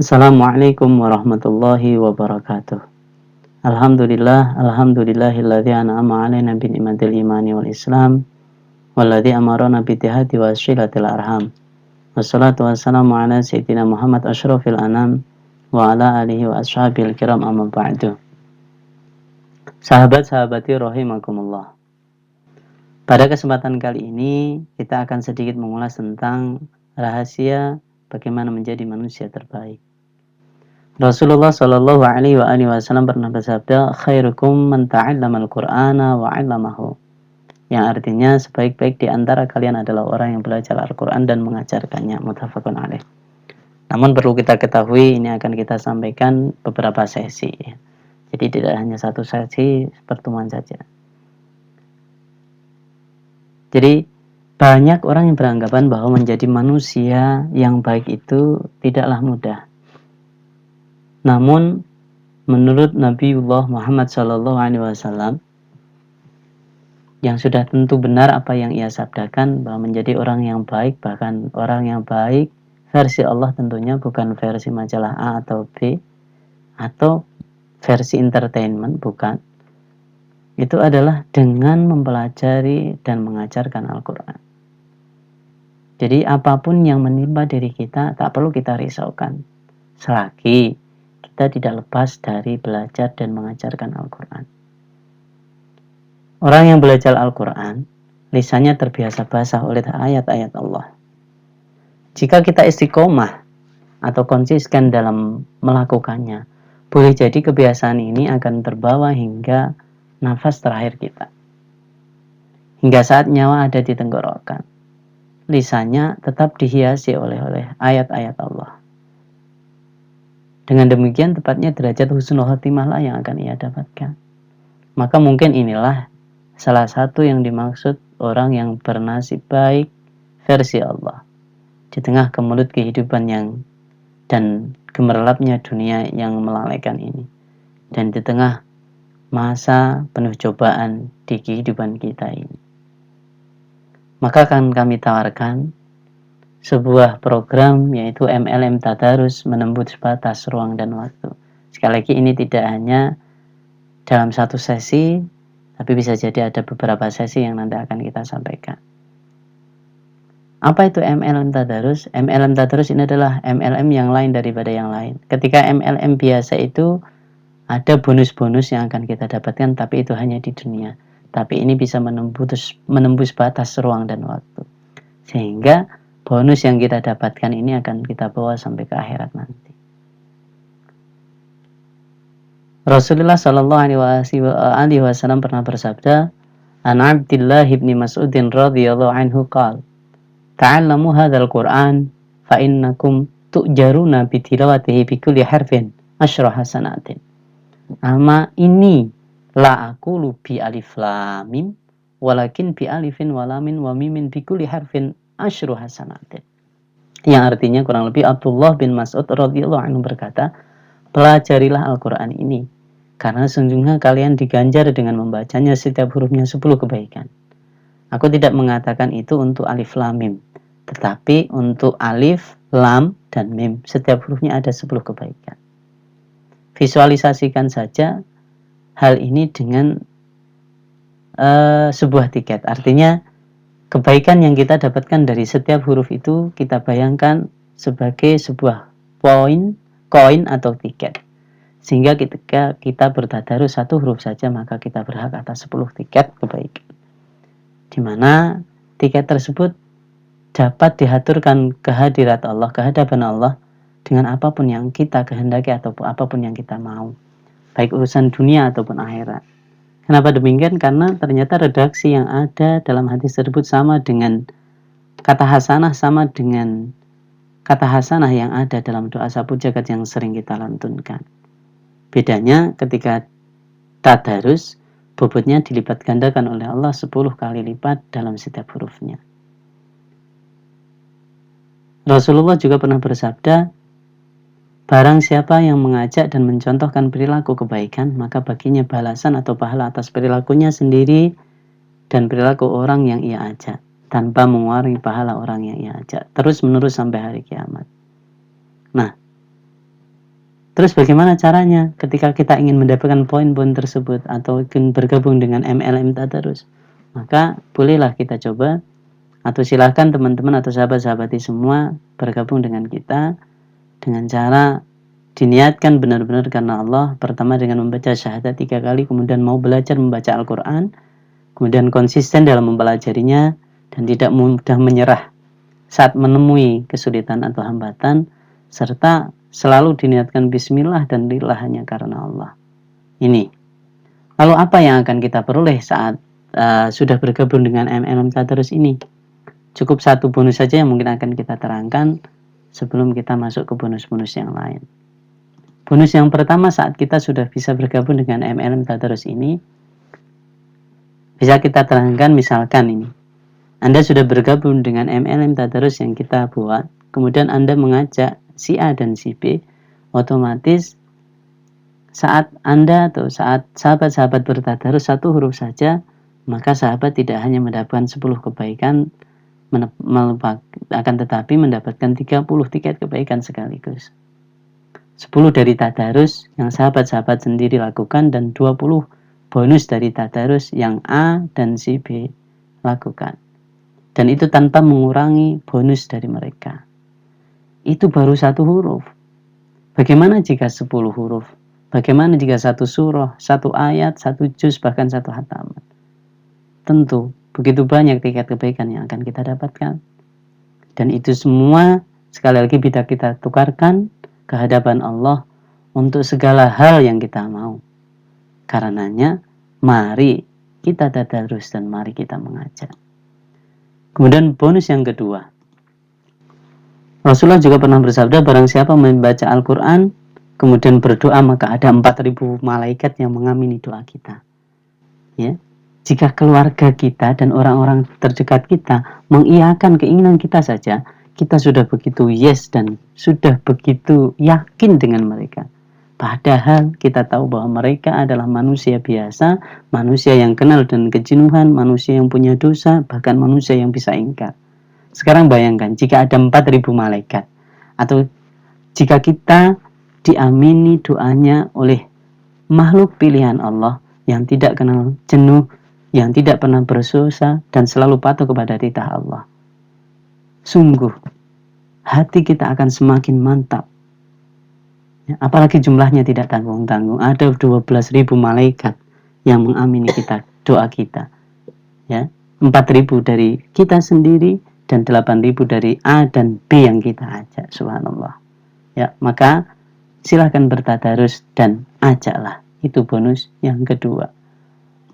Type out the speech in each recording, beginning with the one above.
Assalamualaikum warahmatullahi wabarakatuh. Alhamdulillahilladzi an'ama 'alaina bi ni'matil imani wal islam walladzi amarana bi ittihadi wa shilatil arham. Wassalatu wassalamu ala sayyidina Muhammad asyrafil anam wa ala alihi wa ashabil kiram amma ba'du. Sahabat-sahabati rahimakumullah. Pada kesempatan kali ini kita akan sedikit mengulas tentang rahasia bagaimana menjadi manusia terbaik. Rasulullah Shallallahu Alaihi Wasallam pernah bersabda, "Khairukum man ta'allama al-Qur'ana wa 'allamahu." Yang artinya sebaik-baik di antara kalian adalah orang yang belajar Al-Qur'an dan mengajarkannya. Muttafaqun alaih. Namun perlu kita ketahui, ini akan kita sampaikan beberapa sesi. Jadi tidak hanya satu sesi pertemuan saja. Jadi banyak orang yang beranggapan bahwa menjadi manusia yang baik itu tidaklah mudah. Namun menurut Nabiullah Muhammad SAW yang sudah tentu benar apa yang ia sabdakan, bahwa menjadi orang yang baik, bahkan orang yang baik versi Allah tentunya bukan versi majalah A atau B atau versi entertainment, bukan. Itu adalah dengan mempelajari dan mengajarkan Al-Quran. Jadi apapun yang menimpa diri kita tak perlu kita risaukan selagi kita tidak lepas dari belajar dan mengajarkan Al-Quran. Orang yang belajar Al-Quran, lisannya terbiasa basah oleh ayat-ayat Allah. Jika kita istiqomah atau konsisten dalam melakukannya, boleh jadi kebiasaan ini akan terbawa hingga nafas terakhir kita. Hingga saat nyawa ada di tenggorokan, lisannya tetap dihiasi oleh ayat-ayat Allah. Dengan demikian tepatnya derajat husnul khotimah lah yang akan ia dapatkan. Maka mungkin inilah salah satu yang dimaksud orang yang bernasib baik versi Allah. Di tengah kemelut kehidupan dan gemerlapnya dunia yang melalaikan ini. Dan di tengah masa penuh cobaan di kehidupan kita ini. Maka akan kami tawarkan sebuah program yaitu MLM Tadarus menembus batas ruang dan waktu. Sekali lagi ini tidak hanya dalam satu sesi, tapi bisa jadi ada beberapa sesi yang nanti akan kita sampaikan. Apa itu MLM Tadarus? MLM Tadarus ini adalah MLM yang lain daripada yang lain. Ketika MLM biasa itu ada bonus-bonus yang akan kita dapatkan, tapi itu hanya di dunia. Tapi ini bisa menembus batas ruang dan waktu. Sehingga bonus yang kita dapatkan ini akan kita bawa sampai ke akhirat nanti. Rasulullah Shallallahu Alaihi Wasallam pernah bersabda, "An Abdillah ibni Mas'udin radhiyallahu anhu qala, ta'allamu hadzal Qur'an fa innakum tu'jaruna bi tilawatihi bi kulli harfin asyra hasanatin." Ama ini la aqulu bi alif lam mim walakin bi alifin wa lamin wa mimin bi kulli harfin asyru hasanatin. Yang artinya kurang lebih Abdullah bin Mas'ud radhiyallahu anhu berkata, pelajarilah Al-Quran ini karena sesungguhnya kalian diganjar dengan membacanya setiap hurufnya 10 kebaikan. Aku tidak mengatakan itu untuk alif lam mim, tetapi untuk alif, lam, dan mim setiap hurufnya ada 10 kebaikan. Visualisasikan saja hal ini dengan sebuah tiket. Artinya kebaikan yang kita dapatkan dari setiap huruf itu kita bayangkan sebagai sebuah koin atau tiket. Sehingga ketika kita bertadarus satu huruf saja, maka kita berhak atas 10 tiket kebaikan. Di mana tiket tersebut dapat diaturkan kehadirat Allah, kehadapan Allah dengan apapun yang kita kehendaki atau apapun yang kita mau. Baik urusan dunia ataupun akhirat. Kenapa demikian? Karena ternyata redaksi yang ada dalam hadis tersebut sama dengan kata hasanah, sama dengan kata hasanah yang ada dalam doa sapu jagat yang sering kita lantunkan. Bedanya ketika tadarus, bobotnya dilipat gandakan oleh Allah 10 kali lipat dalam setiap hurufnya. Rasulullah juga pernah bersabda, barang siapa yang mengajak dan mencontohkan perilaku kebaikan, maka baginya balasan atau pahala atas perilakunya sendiri dan perilaku orang yang ia ajak, tanpa mengurangi pahala orang yang ia ajak, terus menerus sampai hari kiamat. Nah, Terus bagaimana caranya ketika kita ingin mendapatkan poin-poin tersebut atau ingin bergabung dengan MLM Tadarus? Maka bolehlah kita coba, atau silahkan teman-teman atau sahabat-sahabati semua bergabung dengan kita dengan cara diniatkan benar-benar karena Allah. Pertama dengan membaca syahadat 3 kali, kemudian mau belajar membaca Al-Quran, kemudian konsisten dalam mempelajarinya dan tidak mudah menyerah saat menemui kesulitan atau hambatan, serta selalu diniatkan bismillah dan lillah hanya karena Allah. Ini. Lalu apa yang akan kita peroleh saat sudah bergabung dengan MLM Tadarus ini? Cukup satu bonus saja yang mungkin akan kita terangkan sebelum kita masuk ke bonus-bonus yang lain. Bonus yang pertama saat kita sudah bisa bergabung dengan MLM Tadarus ini, bisa kita terangkan misalkan ini. Anda sudah bergabung dengan MLM Tadarus yang kita buat, kemudian Anda mengajak si A dan si B, otomatis saat Anda atau saat sahabat-sahabat bertadarus satu huruf saja, maka sahabat tidak hanya mendapatkan 10 kebaikan, akan tetapi mendapatkan 30 tiket kebaikan sekaligus. 10 dari tadarus yang sahabat-sahabat sendiri lakukan, dan 20 bonus dari tadarus yang A dan si B lakukan. Dan itu tanpa mengurangi bonus dari mereka. Itu baru satu huruf. Bagaimana jika 10 huruf? Bagaimana jika satu surah, satu ayat, satu juz, bahkan satu hataman? Tentu begitu banyak tiket kebaikan yang akan kita dapatkan. Dan itu semua sekali lagi bisa kita tukarkan ke hadapan Allah untuk segala hal yang kita mau. Karenanya mari kita tadarus dan mari kita mengajak. Kemudian bonus yang kedua, Rasulullah juga pernah bersabda, barang siapa membaca Al-Quran kemudian berdoa, maka ada 4.000 malaikat yang mengamini doa kita. Ya, jika keluarga kita dan orang-orang terdekat kita mengiyakan keinginan kita saja, kita sudah begitu yes dan sudah begitu yakin dengan mereka. Padahal kita tahu bahwa mereka adalah manusia biasa, manusia yang kenal dengan kejenuhan, manusia yang punya dosa, bahkan manusia yang bisa ingkar. Sekarang bayangkan jika ada 4.000 malaikat, atau jika kita diamini doanya oleh makhluk pilihan Allah yang tidak kenal jenuh, yang tidak pernah berdosa dan selalu patuh kepada titah Allah. Sungguh hati kita akan semakin mantap. Ya, apalagi jumlahnya tidak tanggung-tanggung. Ada 12.000 malaikat yang mengamini kita, doa kita. Ya, 4.000 dari kita sendiri dan 8.000 dari A dan B yang kita ajak. Subhanallah. Ya, maka silahkan bertadarus dan ajaklah. Itu bonus yang kedua.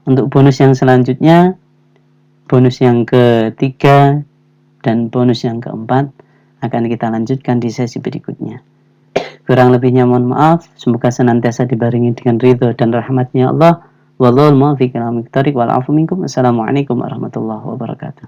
Untuk bonus yang selanjutnya, bonus yang ketiga dan bonus yang keempat akan kita lanjutkan di sesi berikutnya. Kurang lebihnya mohon maaf. Semoga senantiasa dibarengi dengan ridho dan rahmatnya Allah. Wallahul muwaffiq ila aqwamit thoriq wal 'afwu minkum. Assalamualaikum warahmatullahi wabarakatuh.